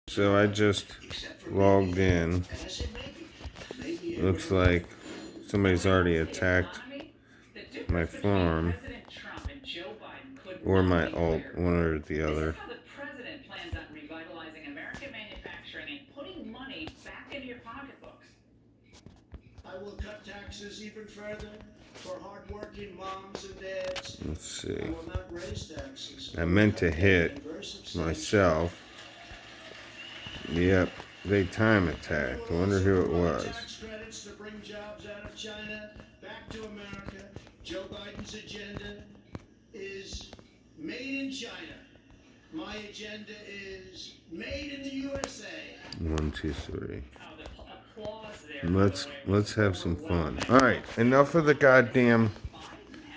So I just logged in. Looks like somebody's already attacked my farm or my alt, one or the other. How the president plans on revitalizing American manufacturing and putting money back into your pocketbooks. I will cut taxes even further for hardworking moms and dads. Let's see. I will not raise taxes. I meant to hit myself. Yep, they time attacked. I wonder who it was. Tax credits to bring jobs out of China back to America. Joe Biden's agenda is made in China. My agenda is made in the USA. 1, 2, 3. Let's have some fun. All right, enough of the goddamn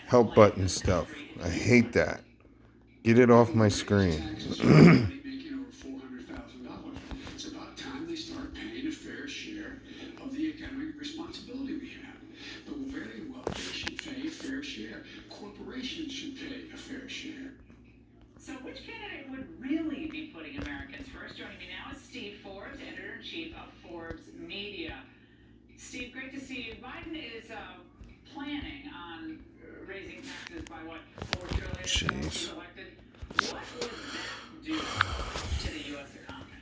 help button stuff. I hate that. Get it off my screen. It's about time they start paying a fair share of the economic responsibility we have. The very wealthy should pay a fair share. Corporations should pay a fair share. So which candidate would really be putting Americans first? Joining me now is Steve Forbes, editor-in-chief of Forbes Media. Steve, great to see you. Biden is planning on raising taxes by what, $4 trillion if he's elected. What would that do to the U.S. economy?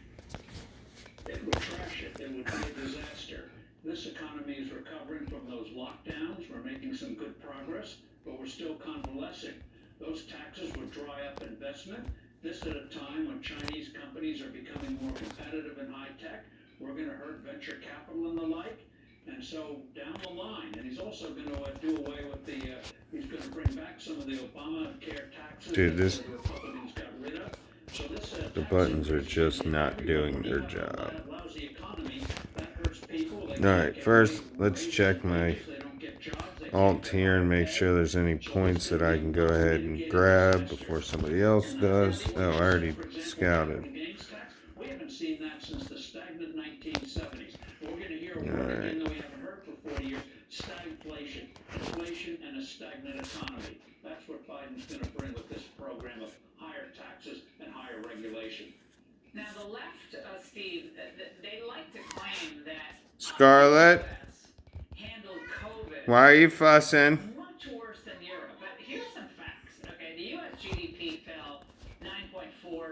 It would trash it. It would be a disaster. This economy is recovering from those lockdowns. We're making some good progress, but we're still convalescing. Those taxes would dry up investment. This at a time when Chinese companies are becoming more competitive in high tech. We're going to hurt venture capital and the like. And so down the line, and he's also going to do away with he's going to bring back some of the Obamacare taxes Dude, that the Republicans got rid of. So this, The buttons are just not doing their job. Alright, first let's check my alt here and make sure there's any points that I can go ahead and grab before somebody else does. Oh, I already scouted. We haven't seen that since the stagnant 1970s. We're going to hear a All word right. again that we haven't heard for 40 years: stagflation. Inflation and a stagnant economy. That's what Biden's going to bring with this program of higher taxes and higher regulation. Now, the left, Steve, they like to claim that Scarlett, handled COVID why are you fussing? much worse than Europe. But here's some facts. Okay, the U.S. GDP fell 9.49%,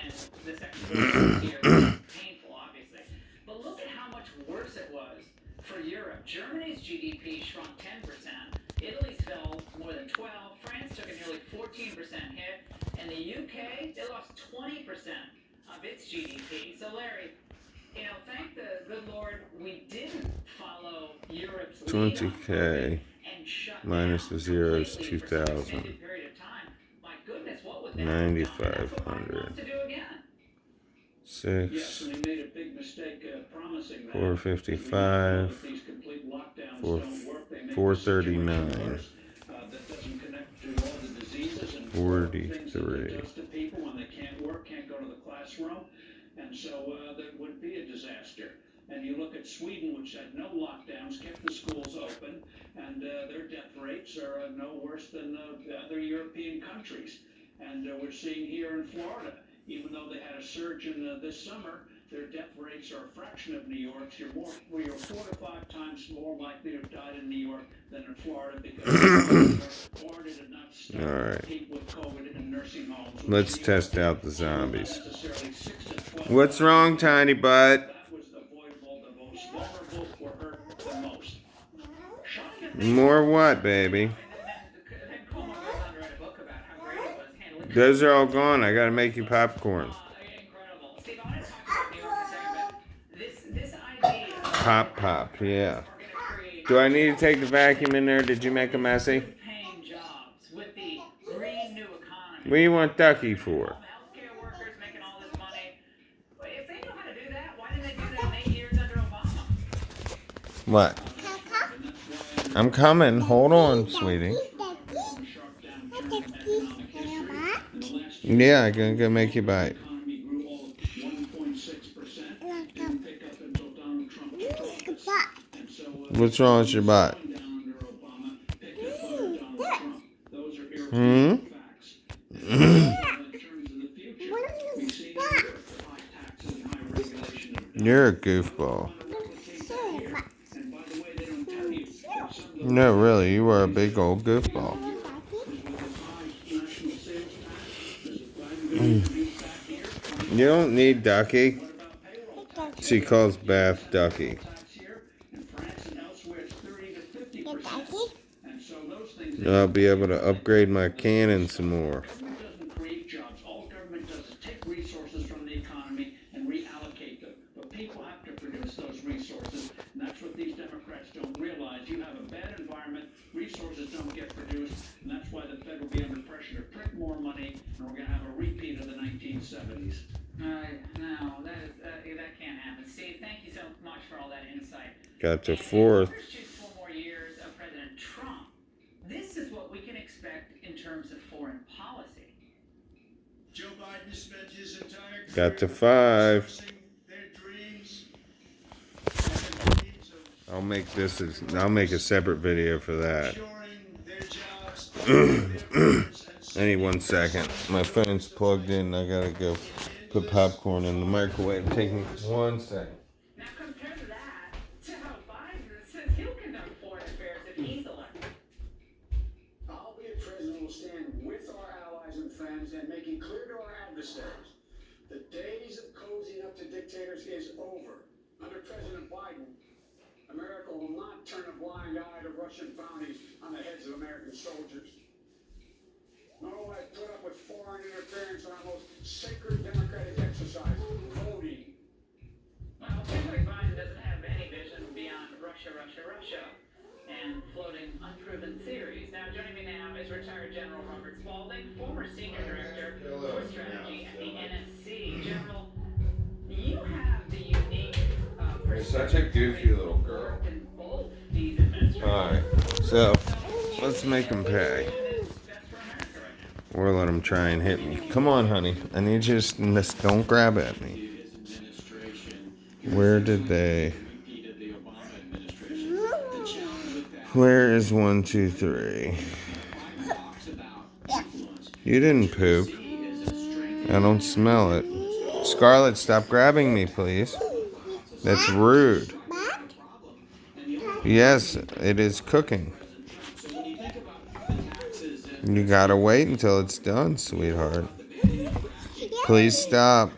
and the second quarter of this year was painful, obviously. But look at how much worse it was for Europe. Germany's GDP shrunk 10%. Italy's fell more than 12%. France took a nearly 14% hit. And the UK, they lost 20% of its GDP. So, Larry, thank the good Lord we didn't follow Europe's lead on 20K COVID and shut minus down the zeros, completely for some 2,000. extended period of time. My goodness, what would that have done? That's what Biden 9,500. wants to do again. Yes, 6, and they made a big mistake promising that. 455, These complete lockdowns Four- don't work. They make 439. the situation worse. That doesn't connect to all the diseases and 43. things that it does to people when they can't work, can't go to the classroom. And so that would be a disaster. And you look at Sweden, which had no lockdowns, kept the schools open, and their death rates are no worse than the other European countries. And we're seeing here in Florida, even though they had a surge in this summer, their death rates are a fraction of New York's. You're 4 to 5 times more likely to have died in New York than in Florida because Florida did not stop All right. people with COVID in nursing homes. Let's test out the zombies. Necessarily 6 to 12. What's wrong, tiny butt? That was avoidable. The most vulnerable were hurt the most. More what, baby? And then Cuomo goes on to write a book about how great it was handling Those are all gone. I gotta make you popcorn. incredible. Steve, I want to talk about New York a second, but this idea Pop, yeah. are going to create Do I need to take the vacuum in there? Did you make a messy? paying jobs with the green new economy. What do you want Ducky for? Healthcare workers making all this money. Well, if they know how to do that, why didn't they do that in 8 years under Obama? What? I'm coming. Hold on, sweetie. Yeah, I'm gonna go make you bite. Economy grew all of 1.6%. Didn't pick up until Donald Trump took office. And so What's wrong with your butt? down under Obama picked up under Donald Trump. Those are Hmm? irrefutable facts. In terms of the future, we see New York with high You're a goofball. And by the way, they don't tell you that some of those No, really, you are a big old goofball. is with this high national sales tax. Does Biden going to introduce back here? You don't need Ducky. What about payroll tax? She calls Beth Ducky. Tax here in France and elsewhere it's 30 to 50%. And so those things. I'll be able to upgrade my cannon some more. Government doesn't create jobs. All government does is take resources from the economy and reallocate them. But people have to produce those resources, and that's what these Democrats don't realize. You have a bad environment, resources don't get produced, and that's why the Fed will be under pressure to print more money, and we're going to have a repeat of the 1970s. No, that can't happen. Steve, thank you so much for all that insight. Got to And fourth. if voters choose 4 more years of President Trump, this is what we can expect in terms of foreign policy. Joe Biden spent his entire career Got to 5. discussing their dreams and the dreams of I'll make a separate video for that. ensuring their jobs and their careers and Any 1 second. My phone's plugged in. I gotta go put popcorn in the microwave. Take me 1 second. Now compare that to how Biden says he'll conduct foreign affairs if he's elected. Albeit President will stand with our allies and friends and make it clear to our adversaries the days of cozying up to dictators is over. Under President Biden, America will not turn a blind eye to Russian bounties on the heads of American soldiers. Nor will I put up with foreign interference on our most sacred democratic exercise, voting. Well, it seems like Biden doesn't have any vision beyond Russia, and floating unproven theories. Now, joining me now is retired General Robert Spalding, former senior director for strategy at the NSC. General, you have the unique You're such a goofy little girl. in both these administrations. Alright, so let's make him pay. Best for America right now. Or let him try and hit me. Come on, honey. I need you to just don't grab at me. Where did they? Where is 1, 2, 3? You didn't poop. I don't smell it. Scarlett, stop grabbing me, please. That's rude. Yes, it is cooking. You gotta wait until it's done, sweetheart. Please stop.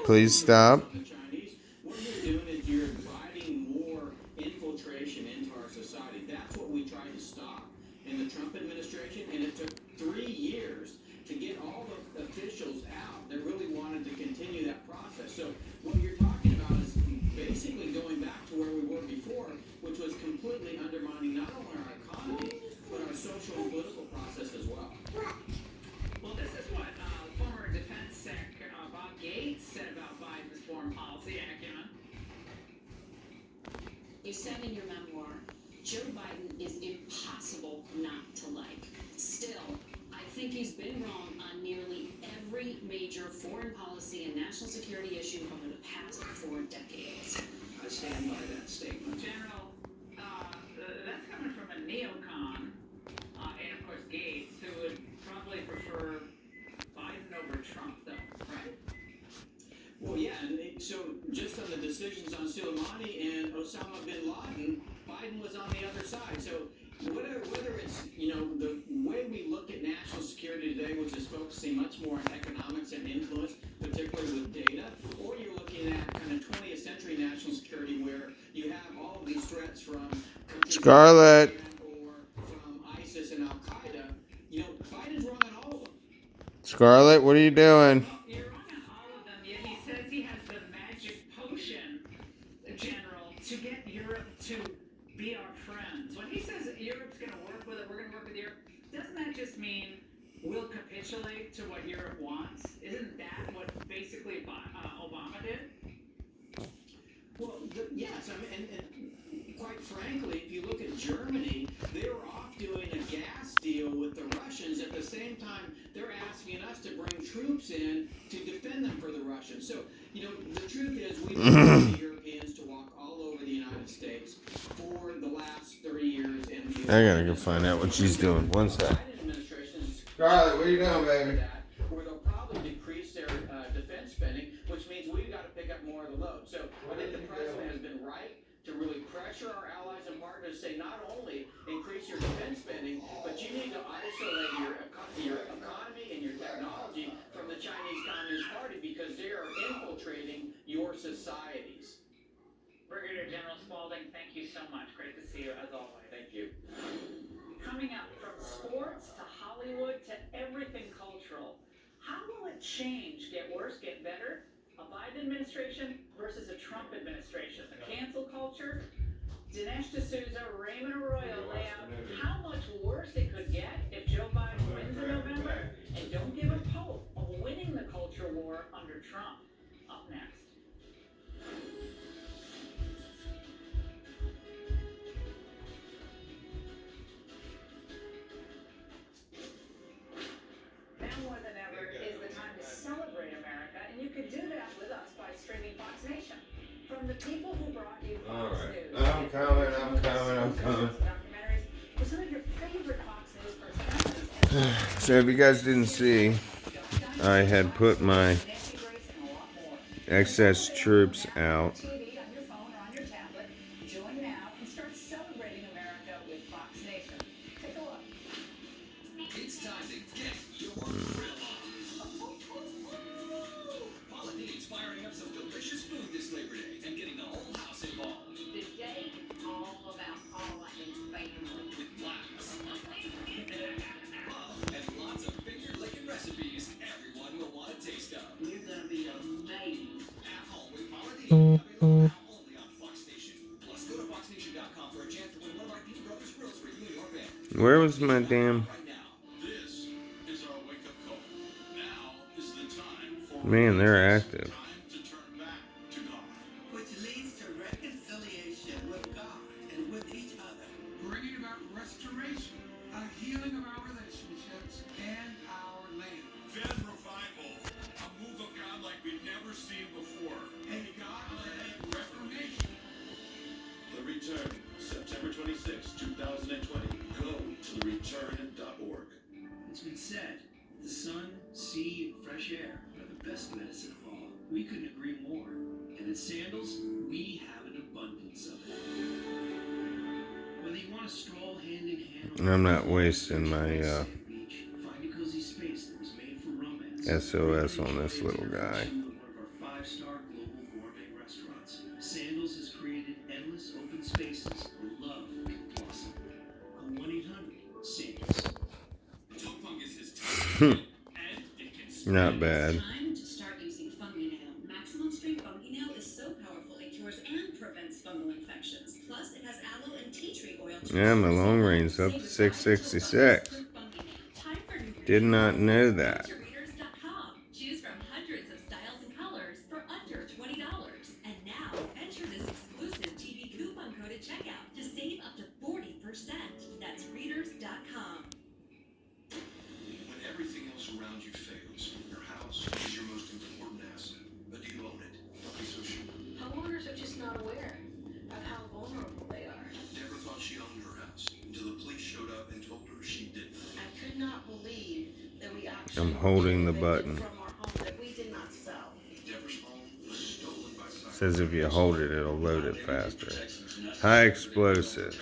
Please stop. What you're doing is you're inviting more infiltration into our society. That's what we tried to stop in the Trump administration, and it took 3 years to get all the officials out that really wanted to continue that process. So what you're talking about is basically going back to where we were before, which was completely undermining not only our economy, but our social and political process as well. Well, this is what former Defense Sec Bob Gates said about Biden's foreign policy acumen. You said in your memoir, Joe Biden is impossible not to like. Still, I think he's been wrong on nearly every major foreign policy and national security issue over the past 4 decades. I stand by that statement. General, that's coming from a neocon, and of course Gates, who would probably prefer Biden over Trump, though, right? Well, yeah, and so just on the decisions on Soleimani and Osama bin Laden, Biden was on the other side. So whether it's, the way we look at national security today, which is focusing much more on economics and influence, particularly with data, or you're looking at kind of 20th century national security where you have all of these threats from countries Scarlett. or from ISIS and Al-Qaeda, Biden's wrong on all of them. Scarlett, what are you doing? You're wrong on all of them, yet he says he has the magic potion, General, to get Europe to be our friends. When he says Europe's going to work with it, we're going to work with Europe, doesn't that just mean we'll capitulate to what Europe wants? Isn't that what basically Obama did? Well, yes, and quite frankly, if you look at Germany, they were off doing a gas deal with the Russians. At the same time, they're asking us to bring troops in to defend them for the Russians. So, the truth is, we've allowed the Europeans to walk all over the United States for the last 30 years. And I gotta go find out what she's doing. 1 sec. Biden administration is Scarlett, what are you doing, baby? where they'll probably decrease their defense spending, which means we've got to pick up more more of the load. So I think the president has been right to really pressure our allies and partners to say not only increase your defense spending, but you need to isolate your economy and your technology from the Chinese Communist Party because they are infiltrating your societies. Brigadier General Spaulding, thank you so much. Great to see you as always. Thank you. Coming up, from sports to Hollywood to everything cultural, how will it change, get worse, get better? A Biden administration versus a Trump administration. The cancel culture, Dinesh D'Souza, Raymond Arroyo lay out how much worse it could get if Joe Biden wins in November, and don't give up hope of winning the culture war under Trump. Up next. Now more than ever is the time to celebrate America, and you can do that with us by streaming Fox Nation. From the people who brought you Fox News. I'm coming. Documentaries with some of your favorite Fox News personalities. So if you guys didn't see, I had put my Nancy Grace and a lot more. excess troops out. TV, on your phone or on your tablet. Join now and start celebrating America with Fox Nation. Take a look. It's time to get your grill on. Paula Dean's firing up some delicious food this Labor Day and getting the whole house involved The day is all about Paula and family. with laughs, love, and lots of finger-licking recipes everyone will want to taste of. You're gonna be amazed. At Home with Paula Dean, available now only on Fox Nation. Plus, go to foxnation.com for a chance to win one of our Dean Brothers grills for you and your family. Where was my damn... Right now. This is our wake-up call. Now is the time for Man, they're active. time to turn back to God. Which leads to reconciliation with God and with each other. Bringing about restoration, a healing of our relationships and our land. Then revival, a move of God like we've never seen before. A God-led reformation. The Return, September 26, 2020. Go to thereturn.org. It's been said, the sun, sea, and fresh air are the best medicine of all. We couldn't agree more. And at Sandals, we have an abundance of it. Whether you want to stroll hand in hand on I'm not wasting my beach, find a cozy space that was made for romance. SOS on this little guy. One of our 5-star global gourmet restaurants. Sandals has created endless open spaces where love can blossom. Call 1-800-SANDALS. Toe fungus is tough, and it can spread. Not bad. Time to start using FungiNail. Maximum strength FungiNail is so powerful it cures and prevents fungal infections. Plus, it has aloe and tea tree oil. to Yeah, my restore long cell range health. up to Say goodbye 666. to FungiNail. Time for new Did not know Go that. to readers.com. Choose from hundreds of styles and colors for under $20. And now, enter this exclusive TV coupon code at checkout to save up to 40%. That's readers.com. When everything else around you fails, your house is your most important asset. But do you own it? Don't be so sure. Homeowners are just not aware of how vulnerable they are. Deborah thought she owned her house until the police showed up and told her she didn't. I could not believe that we actually I'm holding the evicted button. from our home that we did not sell. Deborah's home was stolen by cyber. Says if you hold it, it'll load it faster. High explosives.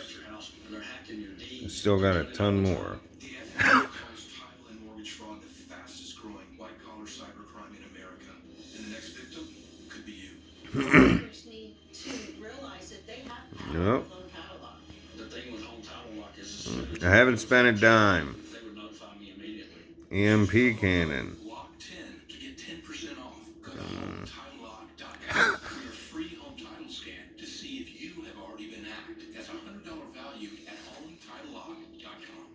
I still got a ton more. The FBI calls title and mortgage fraud the fastest growing white-collar cybercrime in America. And the next victim could be you. Homeowners need to realize that they have power Yep. with home catalog. The thing with home title lock is I haven't spent a dime. they would notify me immediately. EMP cannon. Lock 10 to get 10% off. Go to HomeTitleLock.com for your free home title scan to see if you have already been hacked. That's a $100 value at HomeTitleLock.com.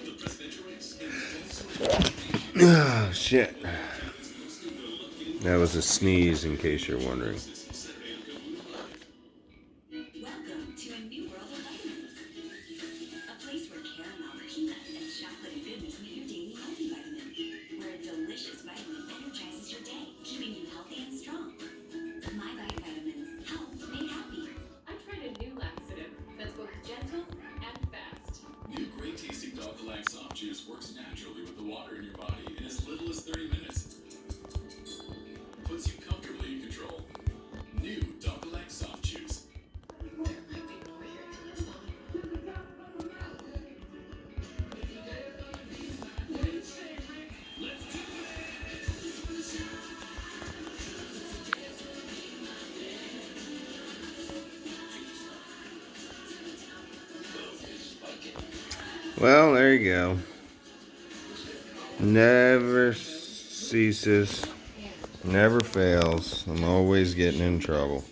The presidential race in full swing. Ah, shit. That was a sneeze, in case you're wondering. Welcome to a new world of vitamins. A place where caramel, peanuts, and chocolate and goodness meet your daily multivitamin. Where a delicious vitamin energizes your day, keeping you healthy and strong. My Vitamins, health made happy. I tried a new laxative that's both gentle and fast. New great tasting Dog-O-Lang soft juice works naturally with the water in your body in as little as 30 minutes. Puts you comfortably Well, there you go. Never ceases, never fails. I'm always getting in trouble.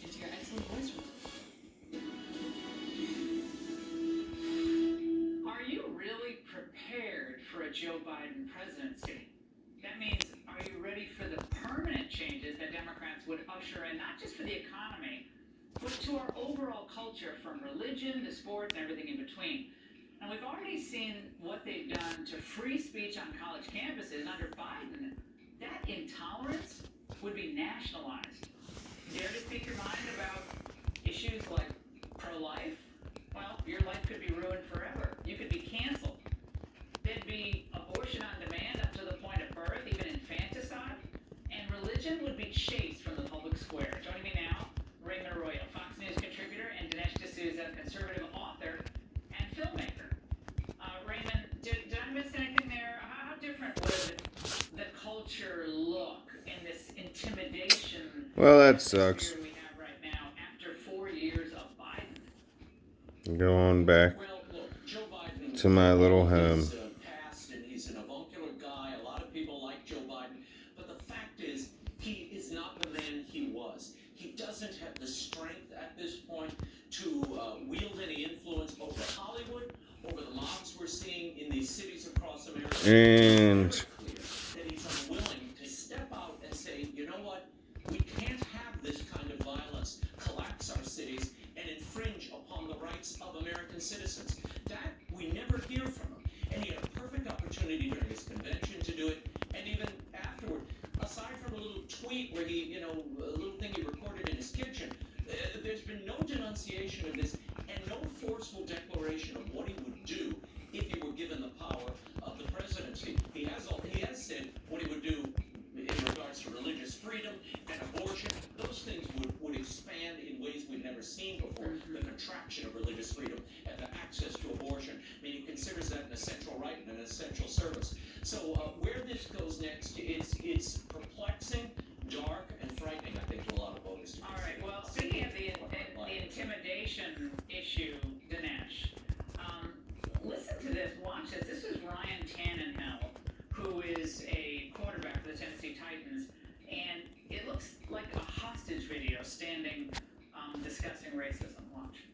Are you really prepared for a Joe Biden presidency? That means, are you ready for the permanent changes that Democrats would usher in, not just for the economy, but to our overall culture, from religion to sports and everything in between? And we've already seen what they've done to free speech on college campuses. And under Biden, that intolerance would be nationalized. Dare to speak your mind about issues like pro-life? Well, your life could be ruined forever. You could be canceled. There'd be abortion on demand up to the point of birth, even infanticide. And religion would be chased from the public square. Joining me now, Raymond Arroyo, Fox News contributor, and Dinesh D'Souza, conservative author and filmmaker. Raymond, did I miss anything there? How different would the culture look in this intimidation? Well, that sucks. We have right now after 4 years of Biden. Go on back Well, look, Joe Biden to my little home. is past, and he's an avuncular guy. A lot of people like Joe Biden, but the fact is, he is not the man he was. He doesn't have the strength at this point to wield any influence over Hollywood, over the mobs we're seeing in these cities across America. And It's very clear that he's unwilling to step out and say, you know what, we can't have this kind of violence collapse our cities and infringe upon the rights of American citizens. That we never hear from him. And he had a perfect opportunity during his convention to do it, and even afterward. Aside from a little tweet where he, a little thing he recorded in his kitchen, there's been no denunciation of this and no forceful declaration of what he would do if he were given the power of the presidency. He has said what he would do in regards to religious freedom and abortion. Those things would expand in ways we've never seen before. The contraction of religious freedom and the access to abortion. I mean, he considers that an essential right and an essential service. So where this goes next, it's perplexing, dark, and frightening, I think, to a lot of voters. All right. Well, speaking of the intimidation issue, Dinesh, listen to this. Watch this. This is Ryan Tannehill, who is a quarterback for the Tennessee Titans, and it looks like a hostage video standing discussing racism. Watch.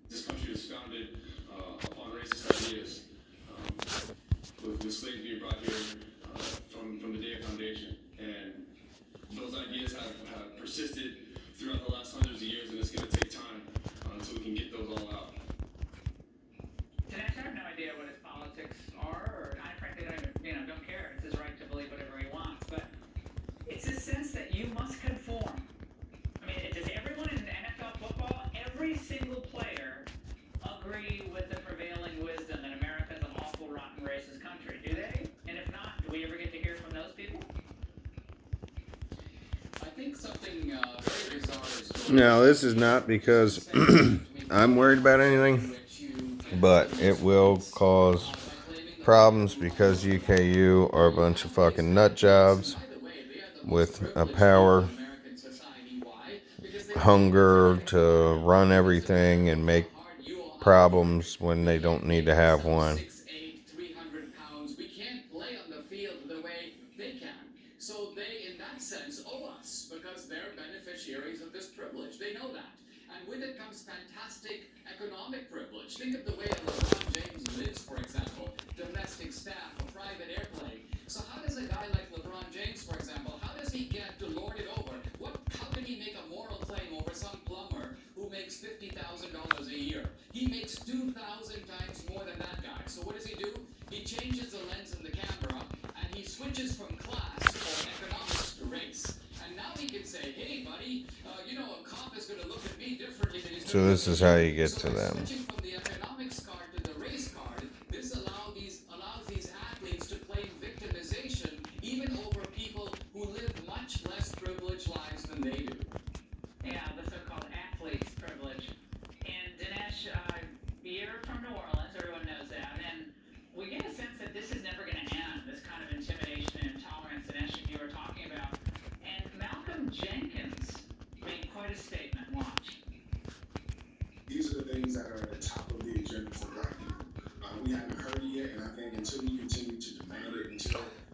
This country is founded upon racist ideas, with slaves being brought here from the day of foundation, and those ideas have persisted throughout the last hundreds of years, and it's going to take time until we can get those all out. Dinesh, I have no idea what his politics are, or I frankly don't care. It's his right to believe whatever he wants, but it's a sense that you must conform. I mean, does everyone in NFL football, every single player, agree with the prevailing wisdom that America is an awful, rotten, racist country? Do they? And if not, do we ever get to hear from those people? I think something very bizarre is going on. now this is not because I'm worried about anything, but it will cause problems because UKU are a bunch of fucking nut jobs with a power hunger to run everything and make problems when they don't need to have one. 6'8", 300 pounds. We can't play on the field the way they can. So they, in that sense, owe us because they're beneficiaries of this privilege. They know that. And with it comes fantastic economic privilege. Think of the way LeBron James lives, for example. Domestic staff, a private airplane. So how does a guy like LeBron James, for example, how does he get to lord it over? How can he make a moral claim over some plumber who makes $50,000 a year? He makes 2,000 times more than that guy. So what does he do? He changes the lens in the camera and he switches from class or economics to race. And now he can say, hey, buddy, a cop is going to look at me differently than he's So this is how you get to them. Switching from the economics card to the race card, this allows these athletes to claim victimization even over people who live much less privileged lives than they do. Yeah, the so-called athlete's privilege. And Dinesh, you're from New Orleans, everyone knows that, and we get a sense that this is never going to end, this kind of intimidation and intolerance, Dinesh, you were talking about. And Malcolm Jenkins made quite a statement. Watch. These are the things that are at the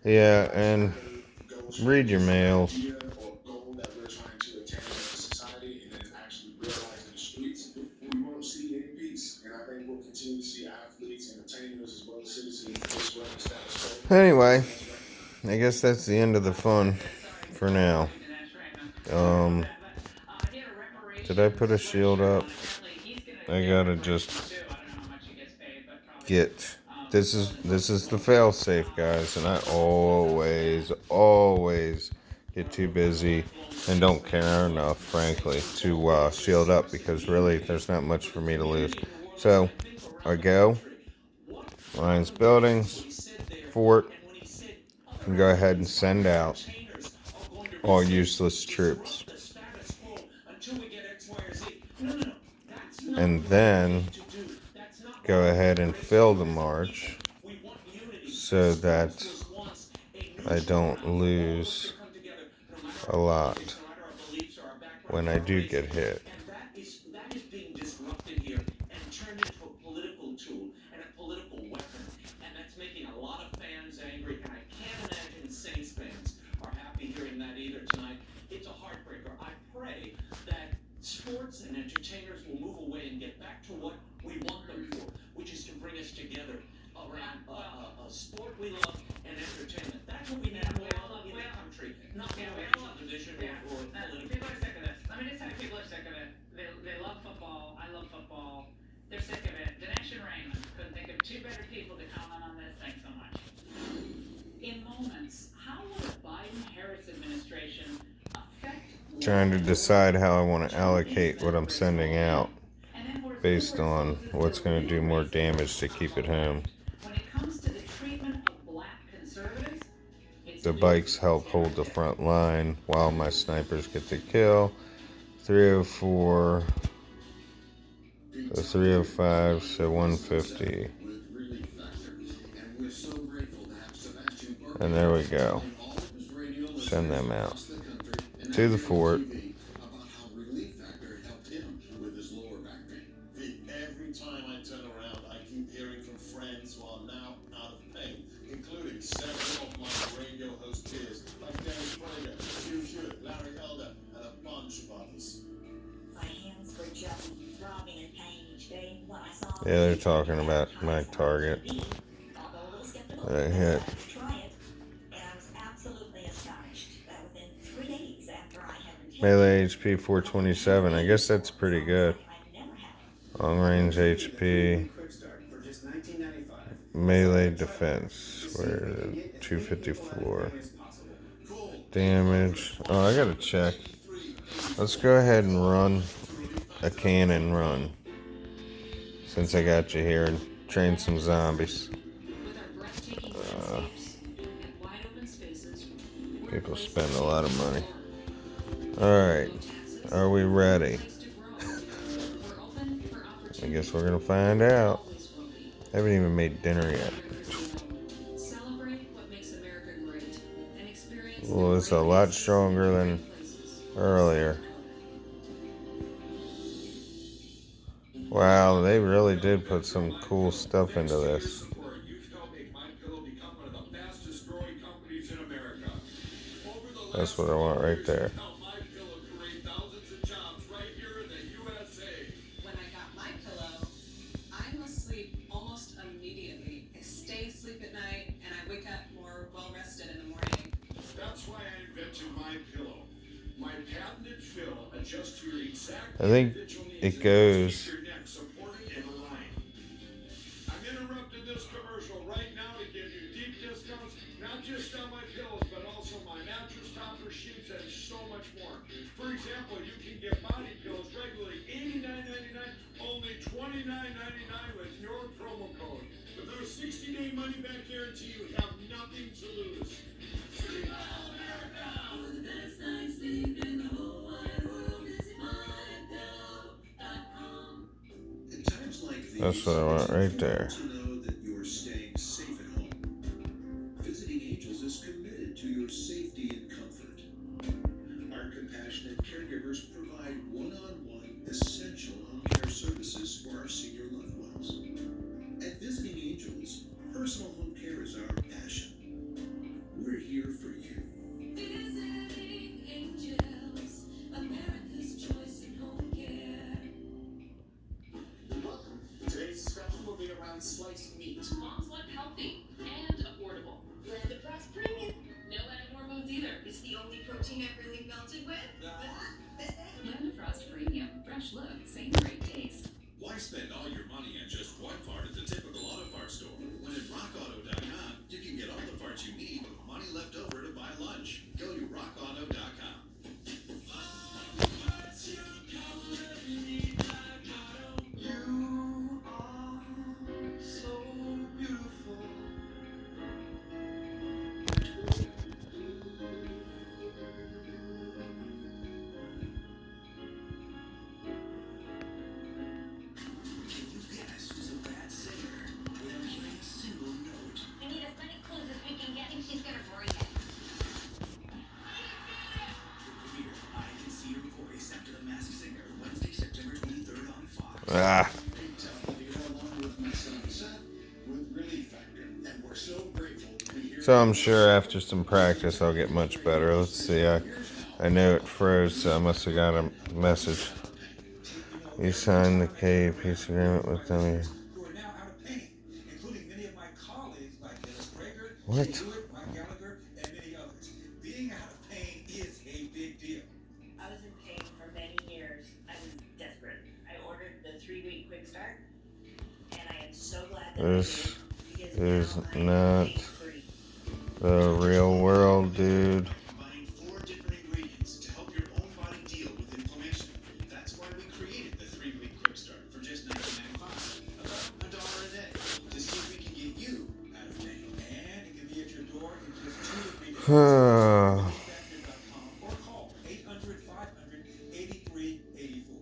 Yeah, and read your mails. Idea or goal that we're trying to attain as a society and then actually realize in the streets, we won't see any peace. And I think we'll continue to see athletes, entertainers, as well as citizens disrupt the status quo. Anyway, I guess that's the end of the fun for now. Did I put a shield up? I gotta just get. This is the fail safe, guys, and I always get too busy and don't care enough, frankly, to shield up, because really there's not much for me to lose. So I go Lions Buildings, Fort, and go ahead and send out all useless troops, and then go ahead and fill the march so that I don't lose a lot when I do get hit. That is being disrupted here and turned into a political tool and a political weapon. And that's making a lot of fans angry. And I can't imagine Saints fans are happy hearing that either tonight. It's a heartbreaker. I pray that sports and entertainers will move away and get back to what we want them for, which is to bring us together around a sport we love and entertainment. That's what we need more of in the country, not more racial division or political. People are sick of this. Let me just tell you, people are sick of it. They love football. I love football. They're sick of it. Dinesh and Raymond couldn't think of two better people to comment on this. Thanks so much. In moments, how will the Biden-Harris administration affect... Trying to decide how I want to allocate what I'm sending out based on what's going to do more damage to keep it home. When it comes to the treatment of black conservatives, The bikes help hold the front line while my snipers get the kill. 304, so 305, so 150. And there we go. Send them out to the fort. Every time I turn around, I keep hearing from friends who are now out of pain, including several of my radio host peers, like Dennis Prager, Hugh Hewitt, Larry Elder, and a bunch of others. My hands were just throbbing in pain each day when I saw... Yeah, they're talking about my target that I hit. Try it, and I was absolutely astonished that within 3 days after I had Melee HP 427. I guess that's pretty good. Long range HP. Melee defense. Where 254. Damage. Oh, I gotta check. Let's go ahead and run a cannon run. Since I got you here, and train some zombies. People spend a lot of money. Alright. Are we ready? I guess we're gonna find out. I haven't even made dinner yet. Well, it's a lot stronger than earlier. Wow, they really did put some cool stuff into this. That's what I want right there. When I got my pillow, I must sleep almost immediately. I stay asleep at night and I wake up more well rested in the morning. That's why I invented My Pillow. My patented fill adjusts to your exact I think it goes. I'm interrupting this commercial right now to give you deep discounts, not just on my pillows, but also my mattress topper, sheets, and so much more. For example, you can get body pillows regularly $89.99, only $29.99 with your promo code. With our 60-day money-back guarantee, you have nothing to lose. That's what I want right there. To know that you're staying safe at home. Visiting Angels is committed to your safety and comfort. Our compassionate caregivers provide one-on-one essential home care services for our senior loved ones. At Visiting Angels, personal home care is our passion. be melted with? Linda Frost Premium. Fresh look, same great taste. Why spend all your money on just one part at the typical auto parts store? When at rockauto.com, you can get all the parts you need with money left over to buy lunch. Go to rockauto.com. You are so beautiful. Can you guess who's a bad singer without hearing a single note? We need as many clues as we can get, and she's gonna bring it. Premiere, I Can See Your Voice After the Masked Singer, Wednesday, September 23rd on Fox. Ah. So I'm sure after some practice I'll get much better. Let's see. I knew it froze, so I must have got a message. You signed the K peace agreement with them. Who are now out of pain, including many of my colleagues like Dennis Prager, What? Jay Hewitt, Mike Gallagher, and many others. Being out of pain is a big deal. I was in pain for many years. I was desperate. I ordered the 3-week quick start, and I am so glad that This I did, is because now I'm not pain-free. the real world, dude. Combining 4 different ingredients to help your own body deal with inflammation. That's why we created the 3-week quick start for just $19.95, about $1 a day, to see if we can get you out of pain. And it can be at your door in just 2 to 3 days. Huh. Or call 800-500-8384.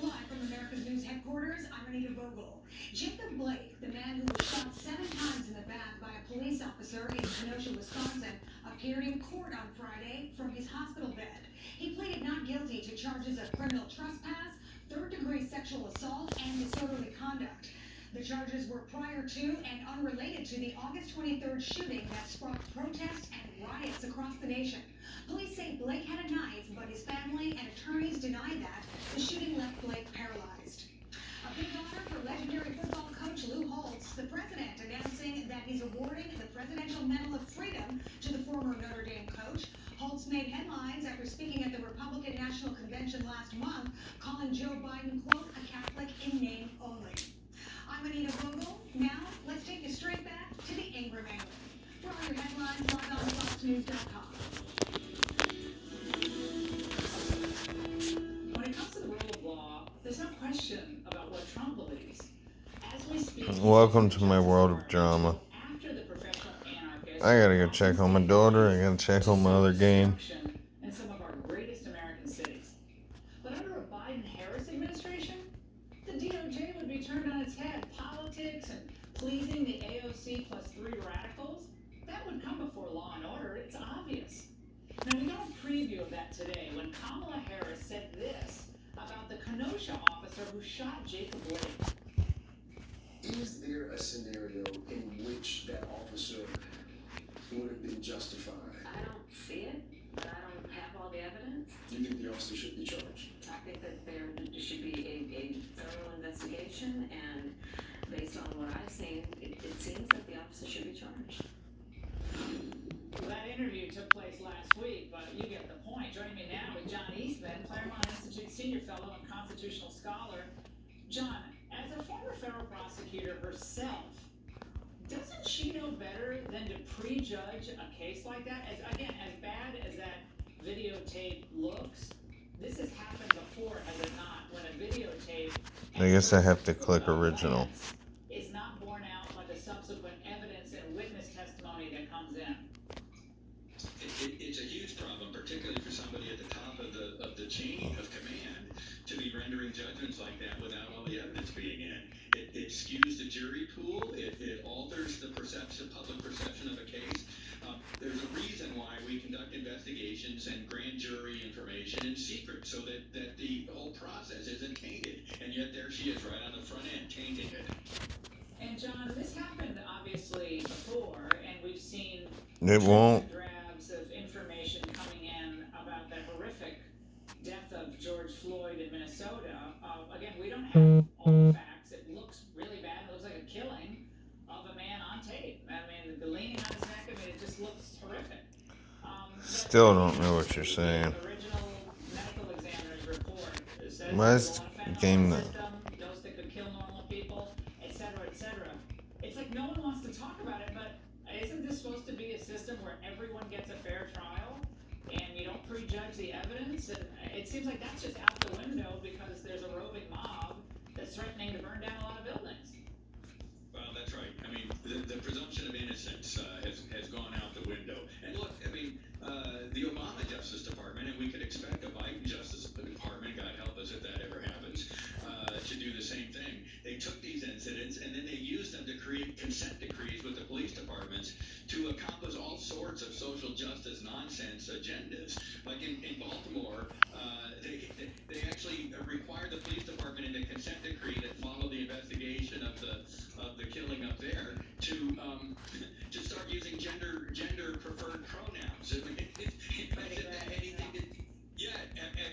Live from America's News headquarters, I'm Anita Vogel. Jacob Blake, the man who was shot 7 times in the back by a police officer in Kenosha, Wisconsin, appeared in court on Friday from his hospital bed. He pleaded not guilty to charges of criminal trespass, third-degree sexual assault, and disorderly conduct. The charges were prior to and unrelated to the August 23rd shooting that sparked protests and riots across the nation. Police say Blake had a knife, but his family and attorneys deny that. The shooting left Blake paralyzed. A big honor for legendary football coach Lou Holtz, the president announcing that he's awarding the Presidential Medal of Freedom to the former Notre Dame coach. Holtz made headlines after speaking at the Republican National Convention last month, calling Joe Biden, quote, a Catholic in name only. I'm Anita Vogel. Now, let's take you straight back to the Ingram angle. For all your headlines, log on to FoxNews.com. When it comes to the rule of law, there's no question about what Trump believes. As we speak, Welcome to my world of drama. after the professional anarchists I gotta go check on my daughter. I gotta check on my other game. in some of our greatest American cities. But under a Biden-Harris administration, the DOJ would be turned on its head. Politics and pleasing the AOC plus 3 radicals, that would come before law and order. It's obvious. Now, we got a preview of that today when Kamala Harris said this about the Kenosha officer who shot Jacob Blake. Is there a scenario in which that officer would have been justified? I don't see it, but I don't have all the evidence. Do you think the officer should be charged? I think that there should be a thorough investigation, and based on what I've seen, it seems that the officer should be charged. Well, that interview took place last week, but you get the point. Joining me now is John Eastman, Claremont Institute Senior Fellow and Constitutional Scholar. John, as a former federal prosecutor herself, doesn't she know better than to prejudge a case like that? As bad as that videotape looks, this has happened before, has it not? When a videotape... I guess I have to click original. ...is not borne out by the subsequent evidence and witness testimony that comes in. It's a huge problem, particularly for somebody at the top of the chain of command, to be rendering judgments like that without all the evidence being in. It skews the jury pool. It alters the public perception of a case. There's a reason why we conduct investigations and grand jury information in secret, so that the whole process isn't tainted. And yet there she is, right on the front end, tainting it. And John, this happened obviously before, and we've seen It won't. drabs of information coming in about the horrific death of George Floyd in Minnesota. Again, we don't have all the facts. It looks really bad. It looks like a killing of a man on tape. still don't know what you're saying. Original medical examiner's report says Why is the game the though? system, dose that could kill normal people, etc., etc. It's like no one wants to talk about it, but isn't this supposed to be a system where everyone gets a fair trial and you don't prejudge the evidence? And it seems like that's just out the window because there's a roving mob that's threatening to burn down a lot of buildings. Well, that's right. I mean, the presumption of innocence has gone out the window. And look, I mean, the Obama Justice Department, and we could expect a Biden Justice Department, God help us if that ever happens, to do the same thing. They took these incidents and then they used them to create consent decrees with the police departments to accomplish all sorts of social justice nonsense agendas. Like in Baltimore, they actually required the police department in a consent decree that followed the investigation of the killing up there to start using gender preferred pronouns. I mean, as if that had anything to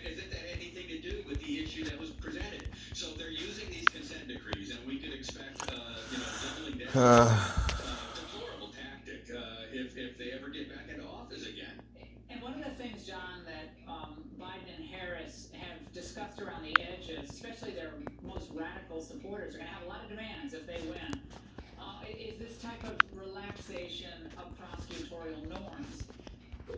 as if that had anything to do with the issue that was presented. So they're using these consent decrees, and we could expect doubling down. Deplorable tactic if they ever get back into office again. And one of the things, John, that Biden and Harris have discussed around the edges, especially their most radical supporters, are going to have a lot of demands if they win, is this type of relaxation of prosecutorial norms.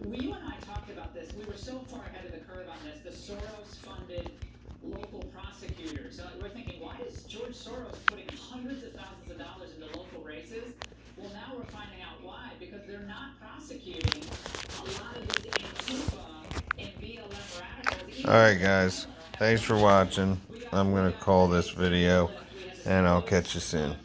You and I talked about this. We were so far ahead of the curve on this. The Soros-funded local prosecutors. We're thinking, why is George Soros putting hundreds of thousands of dollars into local races? Well, now we're finding out why. Because they're not prosecuting a lot of these Antifa and BLM radicals. Alright guys, thanks for watching. I'm going to call this video and I'll catch you soon.